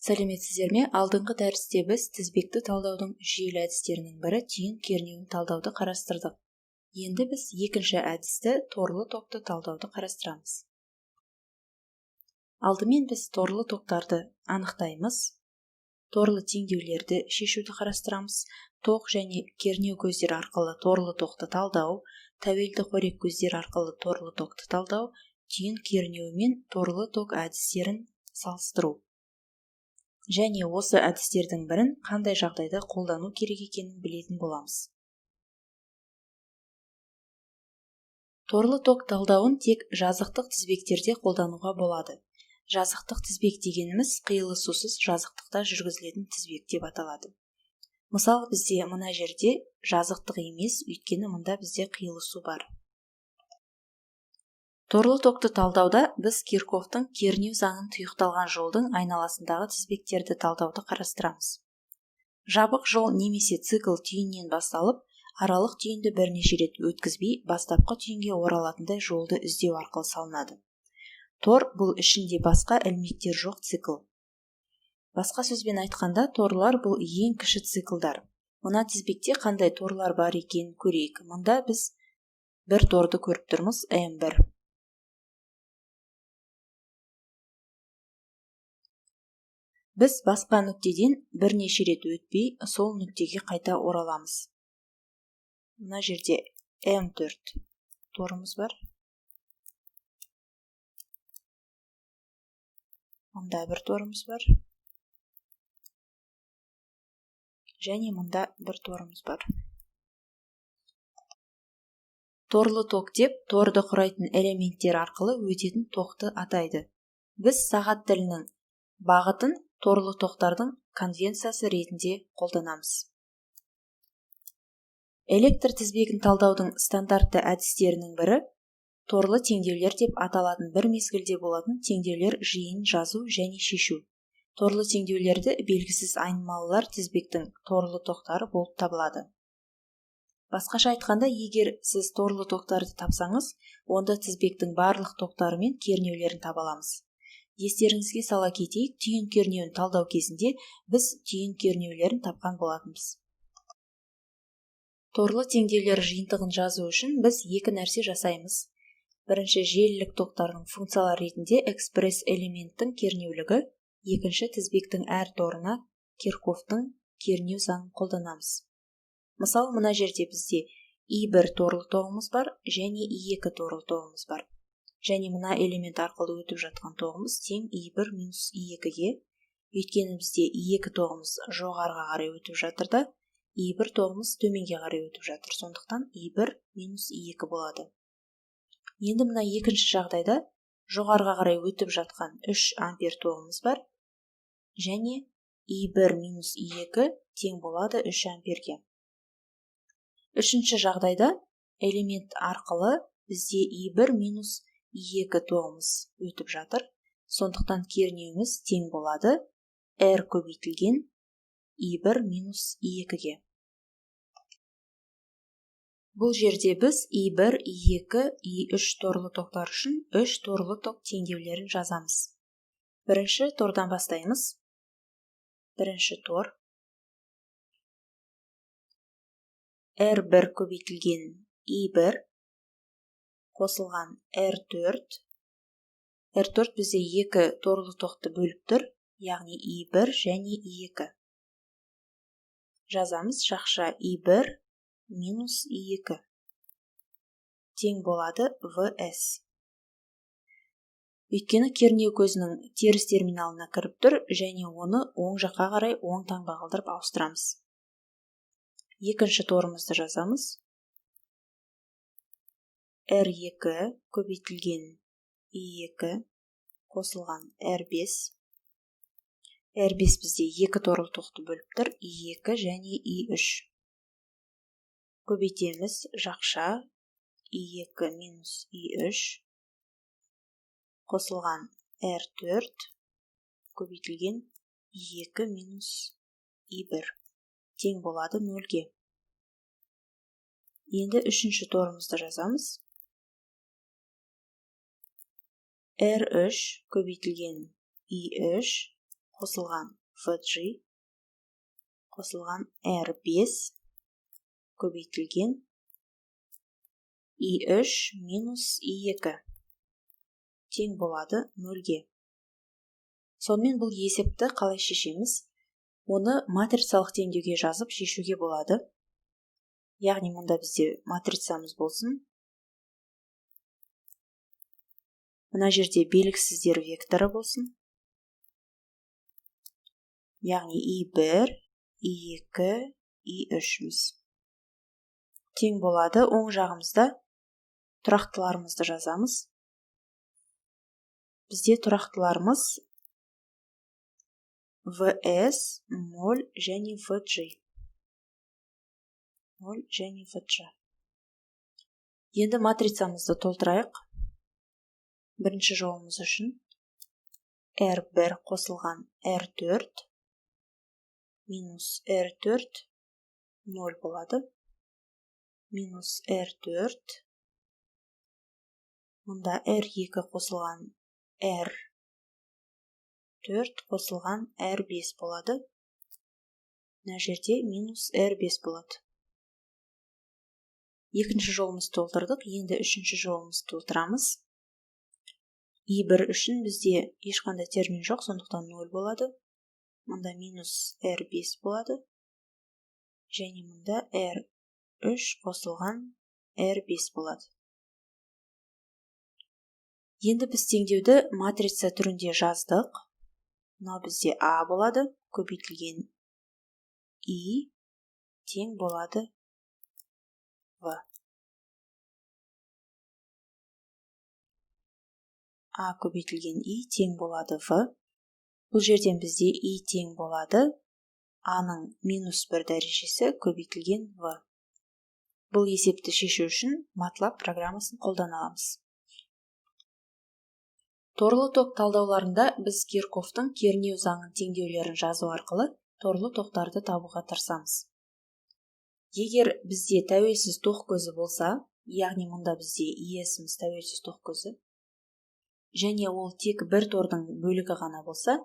Сәлеметсіздер ме? Алдыңғы дәрісте біз тізбекті талдаудың жүйелі әдістерінің бірі түйін кернеуін талдауды қарастырдық. Енді біз екінші әдісті торлы токты талдауды қарастырамыз. Алдымен біз торлы токтарды анықтаймыз. Торлы теңдеулерді шешуді қарастырамыз. Ток және кернеу көздері арқылы торлы токты талдау, тәуелді қорек көздері арқылы торлы токты талдау, түйін кернеуі мен торлы ток әдістерін салыстыру. Және осы әдістердің бірін қандай жағдайда қолдану керек екенін білетін боламыз. Торлы ток талдауын тек жазықтық тізбектерде қолдануға болады. Жазықтық тізбек дегеніміз қиылы сусыз жазықтықта жүргізілетін тізбек деп аталады. Мысалы, бізде мына жерде жазықтық емес, өйткені мұнда бізде қиылы су бар. Торлы токты талдауда біз Кирхофтың кернеу заңын тұйықталған жолдың айналасындағы тізбектерді талдауды қарастырамыз. Жабық жол немесе цикл түйіннен басталып, аралық түйінді бірнеше рет өткізбей, бастапқы түйінге оралатындай жолды іздеу арқылы салынады. Тор бұл ішінде басқа ілмектер жоқ цикл. Басқа сөзбен айтқанда, торлар бұл ең кіші циклдар. Мына тізбекте қандай торлар бар екенін көрейік. Мұнда біз бір торды көріп тұрмыз, M1. Біз басқа нүктеден бірнеше рет өтпей, сол нүктеге қайта ораламыз. Мына жерде M4 торымыз бар. Мұнда бір торымыз бар. Және мұнда бір торымыз бар. Торлы ток деп торды құрайтын элементтер арқылы өтетін тоқты атайды. Біз сағат тілінің бағытын торлы токтардың конвенциясы ретінде қолданамыз. Электр тізбегін талдаудың стандартты әдістерінің бірі торлы теңдеулер деп аталатын бір мезгілде болатын теңдеулер жиынын жазу және шешу. Торлы теңдеулерді белгісіз айнымалылар тізбектің торлы токтары болып табылады. Басқаша айтқанда, егер сіз торлы токтарды тапсаңыз, онда тізбектің барлық токтары мен кернеулерін таба аламыз. Естеріңізге сала кетейік, түйін кернеуін талдау кезінде біз түйін кернеулерін тапқан болатынбыз. Торлы теңдеулер жиынтығын жазу үшін біз екі нәрсе жасаймыз. Бірінші, желілік токтардың функциялары ретінде экспресс элементтің кернеулігі, екінші, тізбектің әр торына Кирхофтың кернеу заңын қолданамыз. Мысалы, мына жерде бізде I1 торлы тоғымыз бар және I2 торлы тоғымыз бар. Және мына элемент арқылы өтіп жатқан тоғымыз тең I1 минус I2-ге. Өйткені бізде I2 тоғымыз жоғарыға қарай өтіп жатыр да, I1 тоғымыз төменге қарай өтіп жатыр. Сондықтан I1 минус I2 болады. Енді мына екінші жағдайда жоғарыға қарай өтіп жатқан 3 ампер тоғымыз бар. Және I1 минус I2 тең болады 3 амперге. Үшінші жағдайда элемент арқылы бізде I1 минус I2 тоғымыз өтіп жатыр. Сондықтан кернеуіміз тең болады R көбейтілген I1 минус I2-ге. Бұл жерде біз I1, I2, I3 торлы токтар үшін 3 торлы ток теңдеулерін жазамыз. Бірінші тордан бастаймыз. Бірінші тор R1 көбейтілген I1 қосылған R4. R4 бізде 2 торлы токты бөліп тұр, яғни I1 және I2. Жазамыз, жақша I1 минус I2 тең болады VS. Өйткені кернеу көзінің теріс терминалына кіріп тұр және оны оң жаққа қарай оң таңба қалдырып ауыстырамыз. Екінші торымызды жазамыз. R2 көбейтілген I2 қосылған R5. R5 бізде 2 торлы тоқты бөліп тұр, I2 және I3. Көбейтеміз, жақша I2 минус I3 қосылған R4 көбейтілген I2 минус I1 тең болады 0-ге. Енді үшінші торымызды жазамыз. R3 көбейтілген I3 қосылған VG қосылған R5 көбейтілген I3 минус I2 тең болады 0-ге. Сонымен бұл есепті қалай шешеміз? Оны матрицалық теңдеуге жазып шешуге болады. Яғни мұнда бізде матрицамыз болсын. Мына жерде белгісіздер векторы болсын. Яғни I1, I2, I3-міз. Тең болады, оң жағымызда тұрақтыларымызды жазамыз. Бізде тұрақтыларымыз VS, 0 және VG. 0 және VG. Енді матрицамызды толтырайық. Бірінші жолымыз үшін R1 қосылған R4 минус R4 0 болады. Минус R4. Мұнда R2 қосылған R4 қосылған R5 болады. Мына жерде минус R5 болады. Екінші жолымыз толтырдық. Енді үшінші жолымыз толтырамыз. I1 үшін бізде ешқандай термин жоқ, сондықтан 0 болады. Мұнда минус R5 болады. Және мұнда R3 қосылған R5 болады. Енді біз теңдеуді матрица түрінде жаздық. Мынау бізде A болады, көбейтілген I тең болады V. A көбейтілген I тең болады V. Бұл жерден бізде I тең болады A-ның минус 1 дәрежесі көбейтілген V. Бұл есепті шешу үшін MATLAB программасын қолданаламыз. Торлы ток талдауларында біз Киркофтың кернеу заңын теңдеулерін жазу арқылы торлы тоқтарды табуға тырысамыз. Егер бізде тәуелсіз тоқ көзі болса, яғни мұнда бізде иесіміз тәуелсіз тоқ көзі, және ол тек бір тордың бөлігі ғана болса,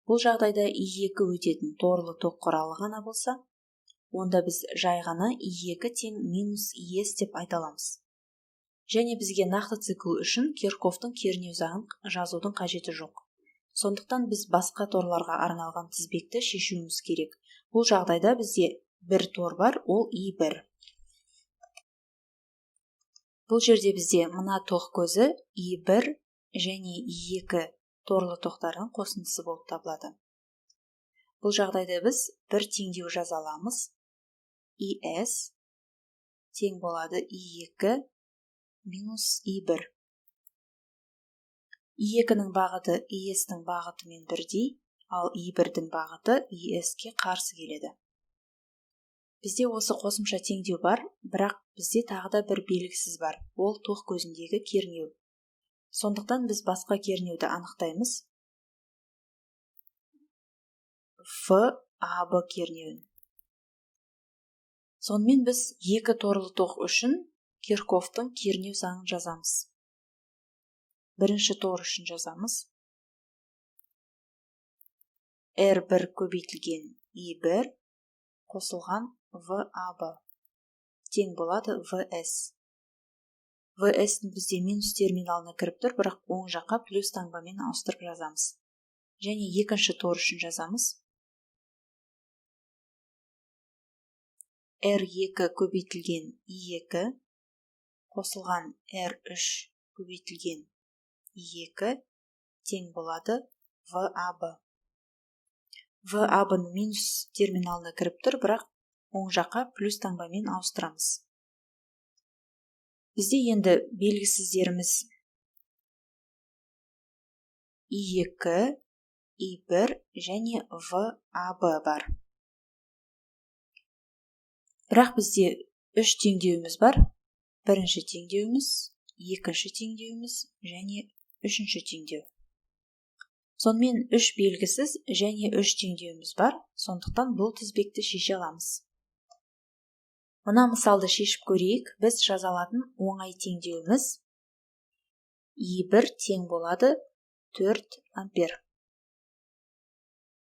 бұл жағдайда I2 өтетін торлы тоқ құралы ғана болса, онда біз жай ғана I2 тең минус IS деп айта аламыз. Және бізге нақты цикл үшін Киркофтың кернеу заңын жазудың қажеті жоқ. Сондықтан біз басқа торларға арналған тізбекті шешуіміз керек. Бұл жағдайда бізде бір тор бар, ол I1. Бұл жерде бізде мына тоқ көзі I1 және I2 торлы тоқтардың қосындысы болып табылады. Бұл жағдайда біз бір теңдеу жаза аламыз. IS тең болады I2 минус I1. I2-ның бағыты IS-дің бағытымен бірдей, ал I1-дің бағыты IS-ке қарсы келеді. Бізде осы қосымша теңдеу бар, бірақ бізде тағы да бір белгісіз бар. Ол тоқ көзіндегі кернеу. Сондықтан біз басқа кернеуді анықтаймыз. FAB кернеуін. Сонымен біз екі торлы тоқ үшін Киркофтың кернеу заңын жазамыз. Бірінші тор үшін жазамыз. R1 көбейтілген I1 қосылған VAB тең болады VS. VS-дің бізде минус терминалына кіріп тұр, бірақ оң жаққа плюс таңбамен ауыстырып жазамыз. Және екінші тор үшін жазамыз. R2 көбейтілген I2 қосылған R3 көбейтілген I2 тең болады VAB. VAB-ның минус терминалына кіріп тұр, бірақ оң жаққа плюс таңбамен ауыстырамыз. Бізде енді белгісіздеріміз I2, I1 және VAB бар. Бірақ бізде үш теңдеуіміз бар. Бірінші теңдеуіміз, екінші теңдеуіміз және үшінші теңдеу. Сонымен үш белгісіз және үш теңдеуіміз бар, сондықтан бұл тізбекті шеше аламыз. Мына мысалды шешіп көрейік. Біз жаза алатын оңай теңдеуіміз I1 тең болады 4 ампер.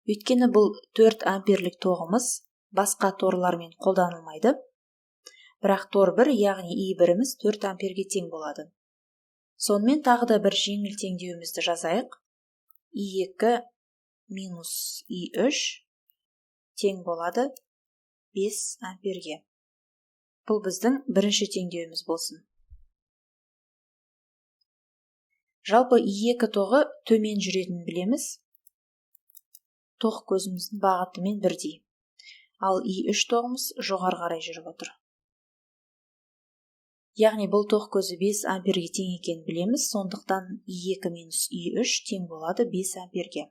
Өйткені бұл 4 амперлік тоғымыз басқа торлармен қолданылмайды. Бірақ тор 1, яғни I1-іміз 4 амперге тең болады. Сонымен тағы да бір жеңіл теңдеуімізді жазайық. I2 минус I3 тең болады 5 амперге. Бұл біздің бірінші теңдеуіміз болсын. Жалпы I2 тоғы төмен жүретінін білеміз. Тоқ көзіміздің бағытымен бірдей. Ал I3 тоғымыз жоғары қарай жүріп отыр. Яғни бұл тоқ көзі 5 амперге тең екенін білеміз, сондықтан I2 минус I3 тең болады 5 амперге.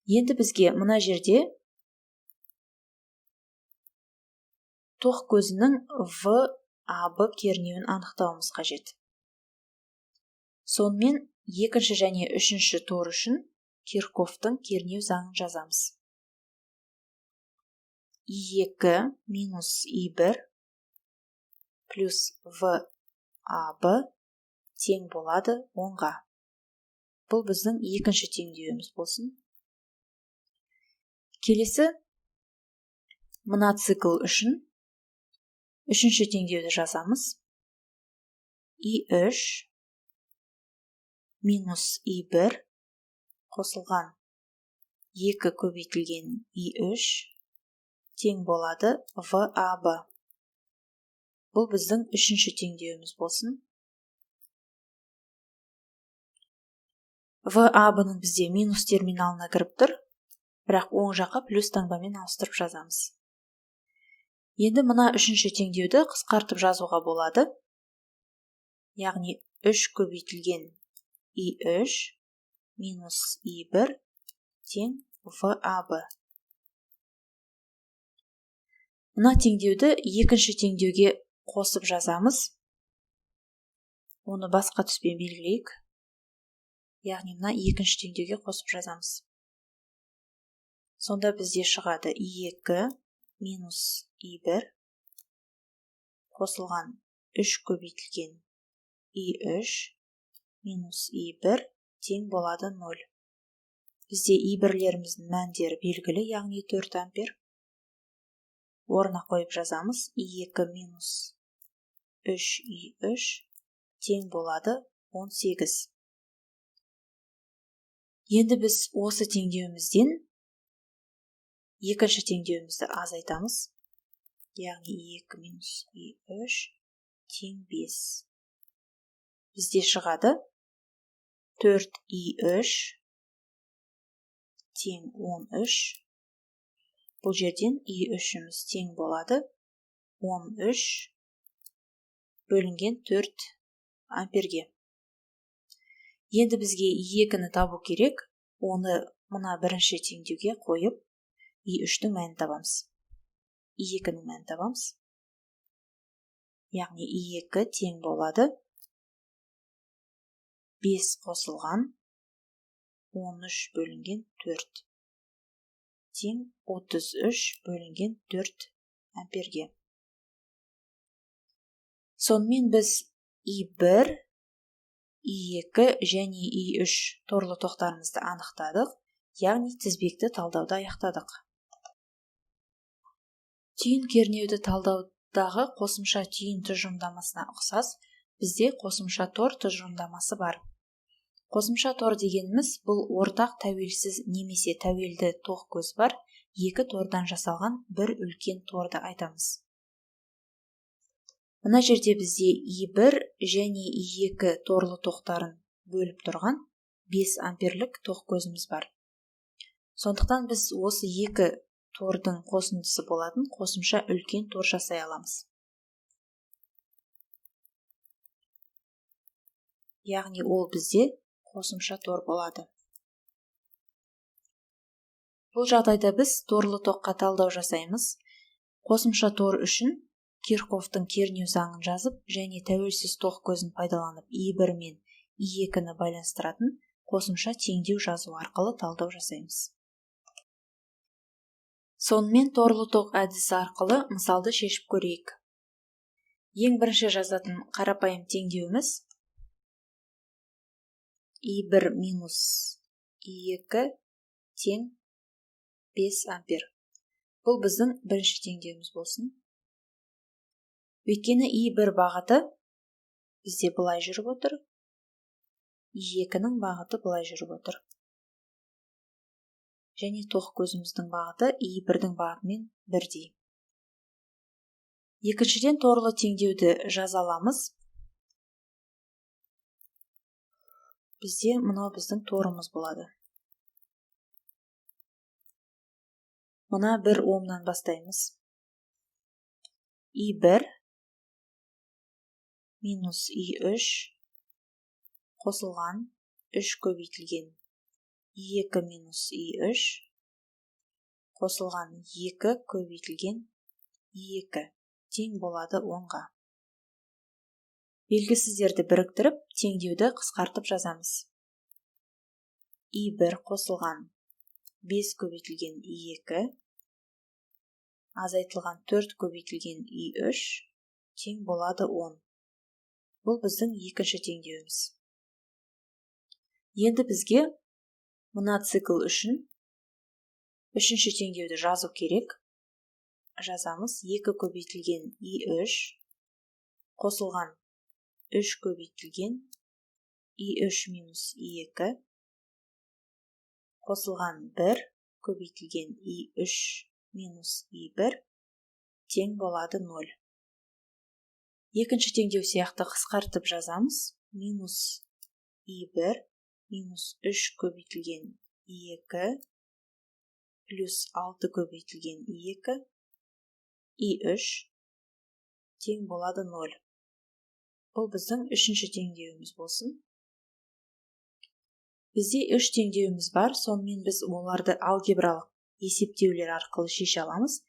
Енді бізге мына жерде тоқ көзінің VAB кернеуін анықтауымыз қажет. Сонымен екінші және үшінші тор үшін Кирхофтың кернеу заңын жазамыз. I2 минус I1 плюс VAB тең болады 10-ға. Бұл біздің екінші теңдеуіміз болсын. Келесі мына цикл үшін үшінші теңдеуді жазамыз. I3 минус I1 қосылған 2 көбейтілген I3 тең болады VAB. Бұл біздің үшінші теңдеуіміз болсын. VAB-ның бізде минус терминалына кіріп тұр, бірақ оң жаққа плюс таңбамен ауыстырып жазамыз. Енді мына үшінші теңдеуді қысқартып жазуға болады. Яғни 3 көбейтілген I3 минус I1 тең VAB. Мына теңдеуді екінші теңдеуге қосып жазамыз. Оны басқа түспен белгілейік. Яғни мына екінші теңдеуге қосып жазамыз. Сонда бізде шығады I2 минус I1 қосылған 3 көбейтілген I3 минус I1 тең болады 0. Бізде I1-леріміздің мәндері белгілі, яғни 4 ампер. Орнына қойып жазамыз. I2 минус 3I3 тең болады 18. Енді біз осы теңдеуімізден екінші теңдеуімізді азайтамыз. Яғни I2 минус I3 тең 5. Бізде шығады 4I3 тең 13. Бұл жерден I3-іміз тең болады 13 бөлінген 4 амперге. Енді бізге I2-ні табу керек. Оны мына бірінші теңдеуге қойып, I3-дің мәнін табамыз. I2-ның мәнін табамыз. Яғни I2 тең болады 5 қосылған 13 бөлінген 4 тең 33 бөлінген 4 амперге. Сонымен біз I1, I2 және I3 торлы тоқтарымызды анықтадық, яғни тізбекті талдауды аяқтадық. Түйін кернеуді талдаудағы қосымша түйін тұжырымдамасына ұқсас, бізде қосымша тор тұжырымдамасы бар. Қосымша тор дегеніміз бұл ортақ тәуелсіз немесе тәуелді тоқ көз бар, екі тордан жасалған бір үлкен торды айтамыз. Мына жерде бізде I1 және I2 торлы тоқтарын бөліп тұрған 5 амперлік тоқ көзіміз бар. Сондықтан біз осы екі тордың қосындысы болатын қосымша үлкен тор жасай аламыз. Яғни ол бізде қосымша тор болады. Бұл жағдайда біз торлы тоққа талдау жасаймыз. Қосымша тор үшін Кирхофтың кернеу заңын жазып және тәуелсіз тоқ көзін пайдаланып I1 мен I2-ні байланыстыратын қосымша теңдеу жазу арқылы талдау жасаймыз. Сонымен торлы тоқ әдісі арқылы мысалды шешіп көрейік. Ең бірінші жазатын қарапайым теңдеуіміз I1 минус I2 тең 5 ампер. Бұл біздің бірінші теңдеуіміз болсын. Өйткені И1 бағыты бізде былай жүріп отыр. И2-нің бағыты былай жүріп отыр. Және тоқ көзіміздің бағыты И1-дің бағытымен бірдей. Екіншіден торлы теңдеуді жаза аламыз. Бізде мынау біздің торымыз болады. Мына 1 омнан бастаймыз. И1 минус И3 қосылған 3 көбейтілген И2 минус И3 қосылған 2 көбейтілген И2 тең болады 10-ға. Белгісіздерді біріктіріп, теңдеуді қысқартып жазамыз. И1 қосылған 5 көбейтілген И2 азайтылған 4 көбейтілген И3 тең болады 10. Бұл біздің екінші теңдеуіміз. Енді бізге мына цикл үшін үшінші теңдеуді жазу керек. Жазамыз 2 көбейтілген И3 қосылған 3 көбейтілген И3 минус И2 қосылған 1 көбейтілген И3 минус И1 тең болады 0. Екінші теңдеу сияқты қысқартып жазамыз. Минус И1 минус 3 көбейтілген И2 плюс 6 көбейтілген И2 И3 тең болады 0. Бұл біздің үшінші теңдеуіміз болсын. Бізде 3 теңдеуіміз бар, сонымен біз оларды алгебралық есептеулер арқылы шеше аламыз,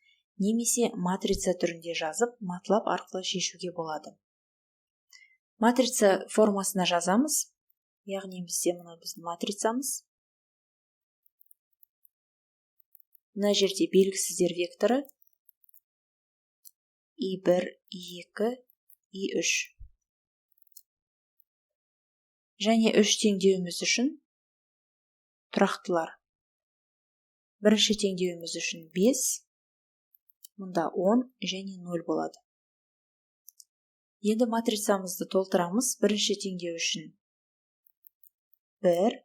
немесе матрица түрінде жазып, MATLAB арқылы шешуге болады. Матрица формасына жазамыз, яғни бізде мына біздің матрицамыз. Мына жерде белгісіздер векторы И1, И2, И3. Және 3 теңдеуіміз үшін тұрақтылар. Бірінші теңдеуіміз үшін 5, мұнда 10 және 0 болады. Енді матрицамызды толтырамыз. Бірінші теңдеу үшін 1,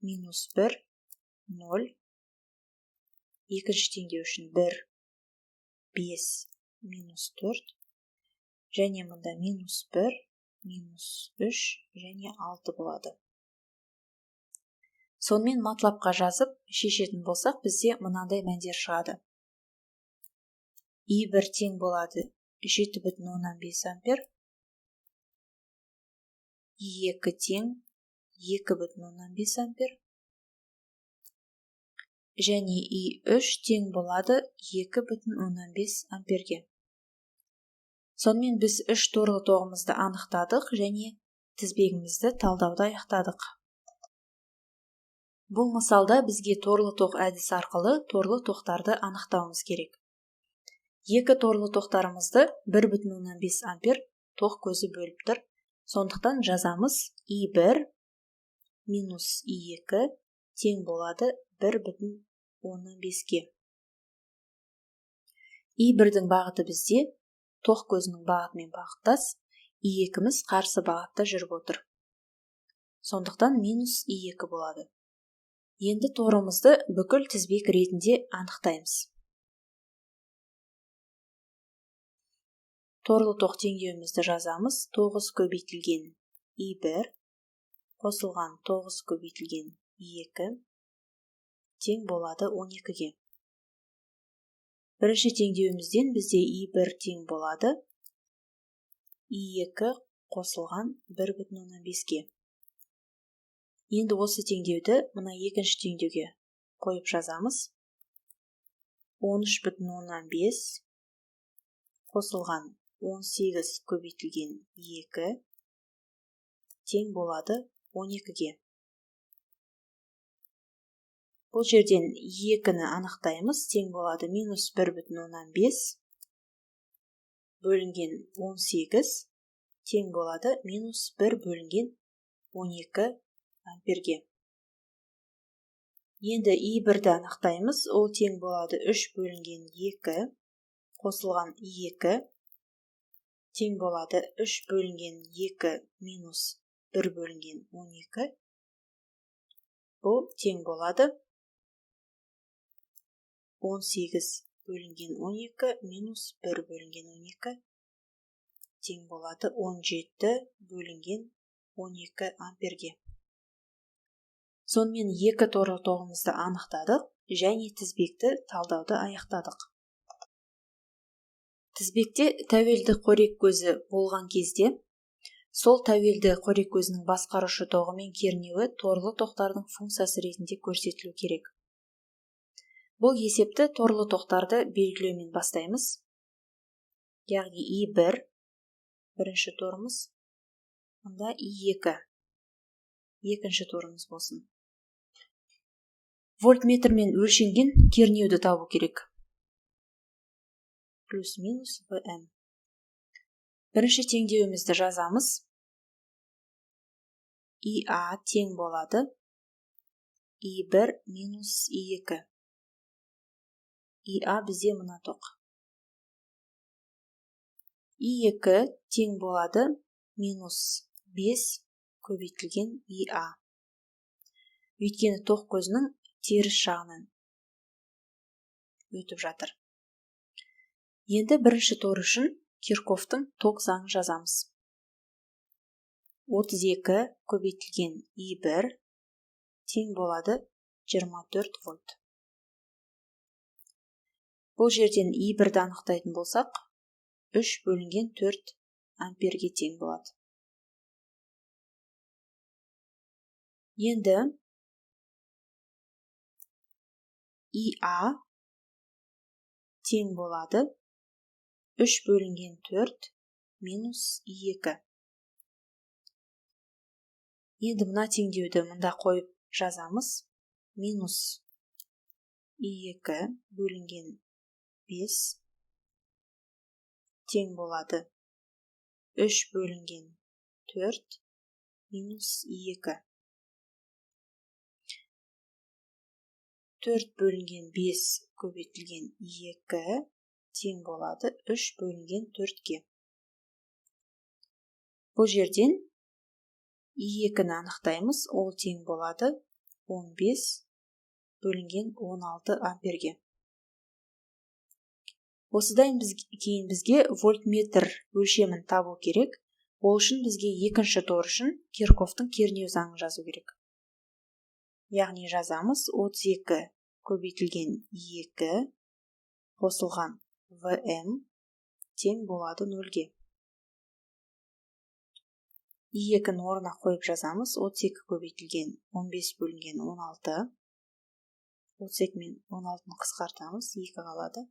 минус 1, 0. Екінші теңдеу үшін 1, 5, минус 4. Және мұнда минус 1, минус 3 және 6 болады. Сонымен MATLAB-қа жазып шешетін болсақ, бізде мынандай мәндер шығады. И1 тең болады 7,5 ампер. И2 тең 2,5 ампер. Және И3 тең болады 2,5 амперге. Сонымен біз 3 торлы тоғымызды анықтадық және тізбегімізді талдауды аяқтадық. Бұл мысалда бізге торлы тоқ әдісі арқылы торлы тоқтарды анықтауымыз керек. Екі торлы тоқтарымызды 1,5 ампер тоқ көзі бөліп тұр. Сондықтан жазамыз И1 минус И2 тең болады 1,5-ге. И1-дің бағыты бізде тоқ көзінің бағытымен бағыттас, И2-міз қарсы бағытта жүріп отыр. Сондықтан минус И2 болады. Енді торымызды бүкіл тізбек ретінде анықтаймыз. Торлы тоқ теңдеуімізді жазамыз. 9 көбейтілген И1 қосылған 9 көбейтілген И2 тең болады 12-ге. Бірінші теңдеуімізден бізде И1 тең болады И2 қосылған 1,5-ге. Енді осы теңдеуді мына екінші теңдеуге қойып жазамыз. 13,5 қосылған 18 көбейтілген E2 тең болады 12-ге. Бұл жерден E2-ні анықтаймыз. Тең болады минус 1,5 бөлінген 18 тең болады минус 1 бөлінген 12 амперге. Енді I1-ді анықтаймыз. Ол тең болады 3 бөлінген 2 қосылған 2 тең болады 3 бөлінген 2 минус 1 бөлінген 12. Бұл тең болады 18 бөлінген 12 минус 1 бөлінген 12 тең болады 17 бөлінген 12 амперге. Сонымен екі торлы тоғымызды анықтадық және тізбекті талдауды аяқтадық. Тізбекте тәуелді қорек көзі болған кезде, сол тәуелді қорек көзінің басқарушы тоғы мен кернеуі торлы тоқтардың функциясы ретінде көрсетілу керек. Бұл есепті торлы тоқтарды белгілеумен бастаймыз. Яғни I1 бірінші торымыз, мұнда I2 екінші торымыз болсын. Вольтметрмен өлшенген кернеуді табу керек. Плюс-минус ВМ. Бірінші теңдеуімізді жазамыз. ИА тең болады I1 минус I2. ИА бізде мына тоқ. I2 тең болады минус 5 көбейтілген ИА. Өйткені тоқ көзінің теріс жағынан өтіп жатыр. Енді бірінші тор үшін Кирхофтың ток заңын жазамыз. 32 көбейтілген I1 тең болады 24 вольт. Бұл жерден I1-ді анықтайтын болсақ, 3 бөлінген 4 амперге тең болады. Енді ИА тең болады 3 бөлінген 4 минус I2. Енді мына теңдеуді мұнда қойып жазамыз. Минус I2 бөлінген 5 тең болады 3 бөлінген 4 минус I2. 4 бөлінген 5 көбейтілген 2 тең болады 3 бөлінген 4-ке. Бұл жерден I2-ні анықтаймыз. Ол тең болады 15 бөлінген 16 амперге. Осыдан кейін бізге вольтметр өлшемін табу керек. Ол үшін бізге екінші тор үшін Кирхофтың кернеу заңын жазу керек. Яғни жазамыз 32 көбейтілген 2 қосылған ВМ тең болады 0-ге. I2-ні орнына қойып жазамыз. 32 көбейтілген 15 бөлінген 16. 32 мен 16-ны қысқартамыз. 2 қалады.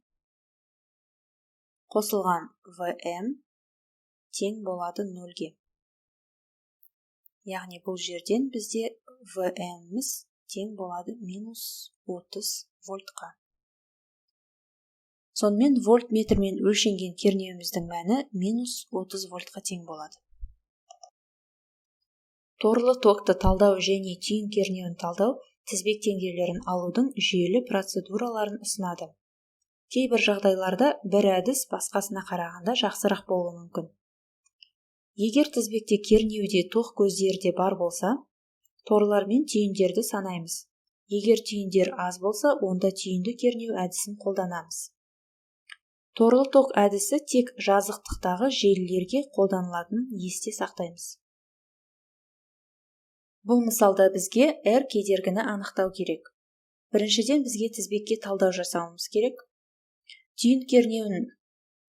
Қосылған ВМ тең болады 0-ге. Яғни бұл жерден бізде ВМ-міз тең болады минус 30 вольтқа. Сонымен вольтметрмен өлшенген кернеуіміздің мәні минус 30 вольтқа тең болады. Торлы токты талдау және түйін кернеуін талдау тізбек теңдеулерін алудың жүйелі процедураларын ұсынады. Кейбір жағдайларда бір әдіс басқасына қарағанда жақсырақ болуы мүмкін. Егер тізбекте кернеуде тоқ көздері де бар болса, торлар мен түйіндерді санаймыз. Егер түйіндер аз болса, онда түйінді кернеу әдісін қолданамыз. Торлы ток әдісі тек жазықтықтағы желілерге қолданылатынын есте сақтаймыз. Бұл мысалда бізге R кедергіні анықтау керек. Біріншіден бізге тізбекке талдау жасауымыз керек. Түйін кернеуін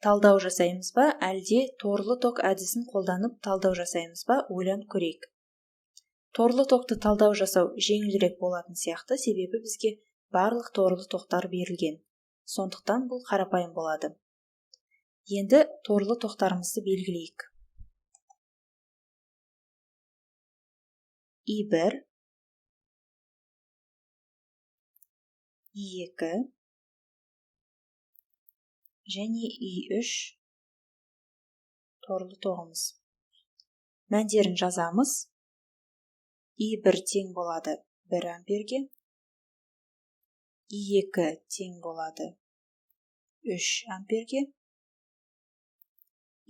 талдау жасаймыз ба, әлде торлы ток әдісін қолданып талдау жасаймыз ба, ойланып көрейік. Торлы токты талдау жасау жеңілірек болатын сияқты, себебі бізге барлық торлы тоқтар берілген. Сондықтан бұл қарапайым болады. Енді торлы тоқтарымызды белгілейік. I1, I2 және I3 торлы тоғымыз. Мәндерін жазамыз. I1 тең болады 1 амперге, I2 тең болады 3 амперге.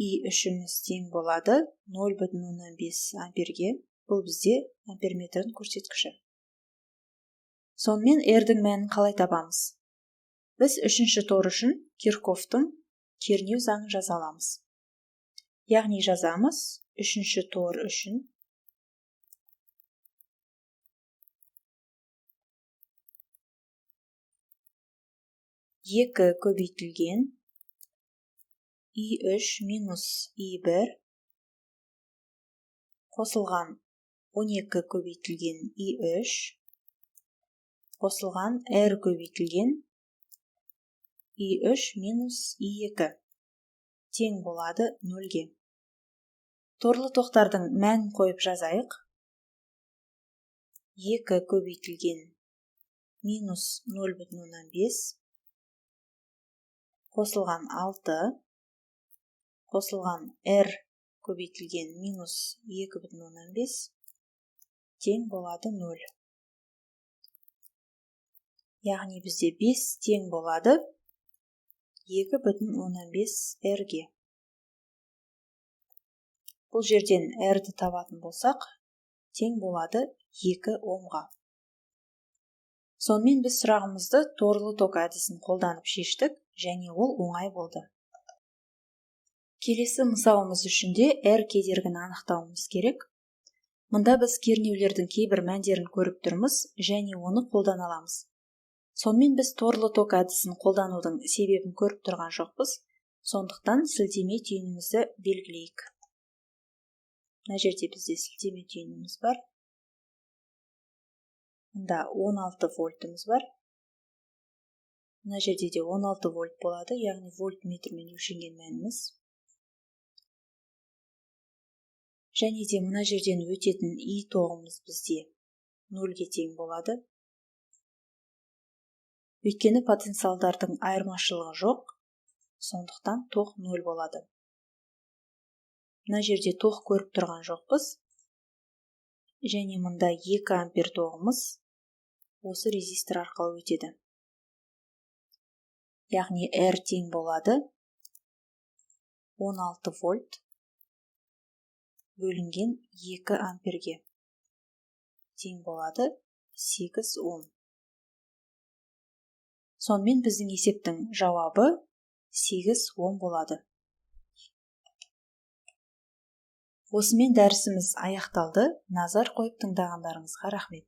I3-іміз тең болады 0,5 амперге. Бұл бізде амперметрдің көрсеткіші. Сонымен R-дің мәнін қалай табамыз? Біз үшінші тор үшін Кирхофтың кернеу заңын жаза аламыз. Яғни жазамыз үшінші тор үшін екі көбейтілген I3 минус I1 қосылған 12 көбейтілген I3 қосылған R көбейтілген I3 минус I2 тең болады 0-ге. Торлы тоқтардың мәнін қойып жазайық. 2 көбейтілген минус 0,5 қосылған 6 қосылған R көбейтілген минус 2,5 тең болады 0. Яғни бізде 5 тең болады 2,5 R-ге. Бұл жерден R-ді табатын болсақ, тең болады 2 Омға. Сонымен біз сұрағымызды торлы ток әдісін қолданып шештік, және ол оңай болды. Келесі мысалымыз үшін де R кедергіні анықтауымыз керек. Мұнда біз кернеулердің кейбір мәндерін көріп тұрмыз, және оны қолдана аламыз. Сонымен біз торлы ток әдісін қолданудың себебін көріп тұрған жоқпыз, сондықтан сілтеме түйінімізді белгілейік. Мына жерде бізде сілтеме түйініміз бар. Мұнда 16 вольтымыз бар. Мына жерде де 16 вольт болады, яғни вольтметрмен өлшенген мәніміз. Және де мына жерден өтетін I тоғымыз бізде 0-ге тең болады. Өйткені потенциалдардың айырмашылығы жоқ, сондықтан тоқ 0 болады. Мына жерде тоқ көріп тұрған жоқпыз. Және мұнда 2 ампер тоғымыз осы резистор арқылы өтеді. Яғни R тең болады 16 вольт бөлінген 2 амперге. Тең болады 8 Ом. Сонымен біздің есептің жауабы 8 Ом болады. Осымен дәрісіміз аяқталды. Назар қойып тыңдағандарыңызға рахмет.